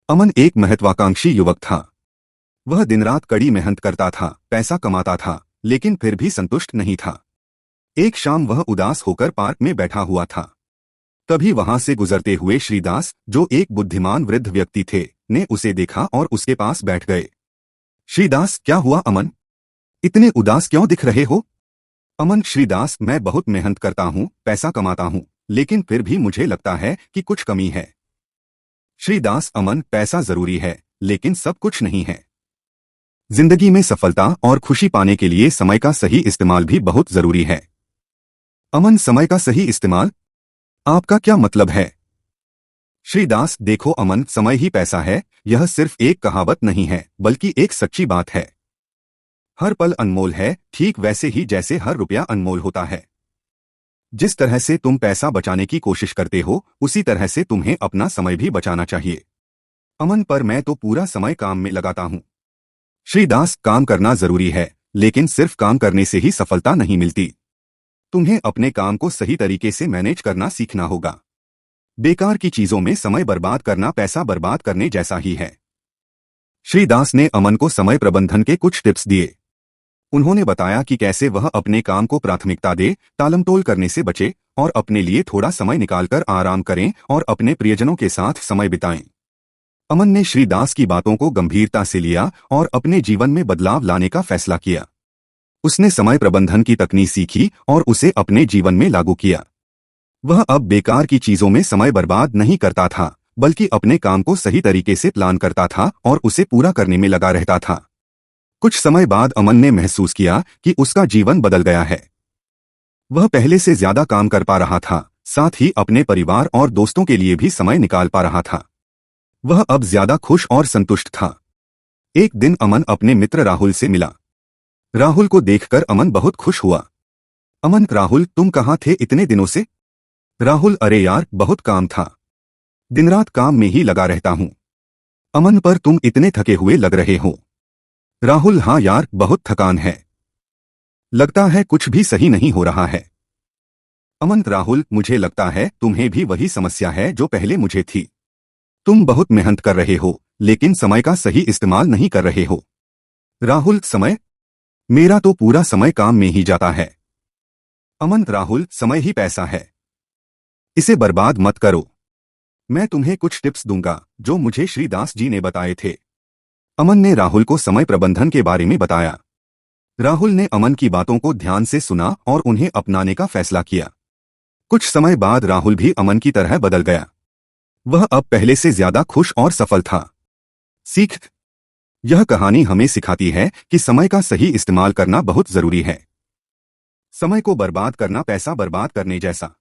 अमन एक महत्वाकांक्षी युवक था। वह दिन रात कड़ी मेहनत करता था, पैसा कमाता था, लेकिन फिर भी संतुष्ट नहीं था। एक शाम वह उदास होकर पार्क में बैठा हुआ था। तभी वहां से गुजरते हुए श्रीदास, जो एक बुद्धिमान वृद्ध व्यक्ति थे, ने उसे देखा और उसके पास बैठ गए। श्रीदास, क्या हुआ अमन? इतने उदास क्यों दिख रहे हो? अमन: श्रीदास, मैं बहुत मेहनत करता हूँ, पैसा कमाता हूँ, लेकिन फिर भी मुझे लगता है कि कुछ कमी है। श्रीदास: अमन, पैसा जरूरी है, लेकिन सब कुछ नहीं है। जिंदगी में सफलता और खुशी पाने के लिए समय का सही इस्तेमाल भी बहुत जरूरी है। अमन: समय का सही इस्तेमाल? आपका क्या मतलब है? श्रीदास: देखो अमन, समय ही पैसा है, यह सिर्फ एक कहावत नहीं है, बल्कि एक सच्ची बात है। हर पल अनमोल है, ठीक वैसे ही जैसे हर रुपया अनमोल होता है। जिस तरह से तुम पैसा बचाने की कोशिश करते हो, उसी तरह से तुम्हें अपना समय भी बचाना चाहिए। अमन: पर मैं तो पूरा समय काम में लगाता हूँ। श्रीदास: काम करना जरूरी है, लेकिन सिर्फ काम करने से ही सफलता नहीं मिलती। तुम्हें अपने काम को सही तरीके से मैनेज करना सीखना होगा। बेकार की चीजों में समय बर्बाद करना पैसा बर्बाद करने जैसा ही है। श्रीदास ने अमन को समय प्रबंधन के कुछ टिप्स दिए। उन्होंने बताया कि कैसे वह अपने काम को प्राथमिकता दे, टालमटोल करने से बचे और अपने लिए थोड़ा समय निकालकर आराम करें और अपने प्रियजनों के साथ समय बिताएं। अमन ने श्रीदास की बातों को गंभीरता से लिया और अपने जीवन में बदलाव लाने का फैसला किया। उसने समय प्रबंधन की तकनीक सीखी और उसे अपने जीवन में लागू किया। वह अब बेकार की चीजों में समय बर्बाद नहीं करता था, बल्कि अपने काम को सही तरीके से प्लान करता था और उसे पूरा करने में लगा रहता था। कुछ समय बाद अमन ने महसूस किया कि उसका जीवन बदल गया है। वह पहले से ज्यादा काम कर पा रहा था, साथ ही अपने परिवार और दोस्तों के लिए भी समय निकाल पा रहा था। वह अब ज्यादा खुश और संतुष्ट था। एक दिन अमन अपने मित्र राहुल से मिला। राहुल को देखकर अमन बहुत खुश हुआ। अमन: राहुल, तुम कहाँ थे इतने दिनों से? राहुल: अरे यार, बहुत काम था, दिन रात काम में ही लगा रहता हूँ। अमन: पर तुम इतने थके हुए लग रहे हो। राहुल: हाँ यार, बहुत थकान है, लगता है कुछ भी सही नहीं हो रहा है। अमन: राहुल, मुझे लगता है तुम्हें भी वही समस्या है जो पहले मुझे थी। तुम बहुत मेहनत कर रहे हो, लेकिन समय का सही इस्तेमाल नहीं कर रहे हो। राहुल: समय? मेरा तो पूरा समय काम में ही जाता है। अमन: राहुल, समय ही पैसा है, इसे बर्बाद मत करो। मैं तुम्हें कुछ टिप्स दूंगा जो मुझे श्रीदास जी ने बताए थे। अमन ने राहुल को समय प्रबंधन के बारे में बताया। राहुल ने अमन की बातों को ध्यान से सुना और उन्हें अपनाने का फैसला किया। कुछ समय बाद राहुल भी अमन की तरह बदल गया। वह अब पहले से ज्यादा खुश और सफल था। सीख: यह कहानी हमें सिखाती है कि समय का सही इस्तेमाल करना बहुत जरूरी है। समय को बर्बाद करना पैसा बर्बाद करने जैसा।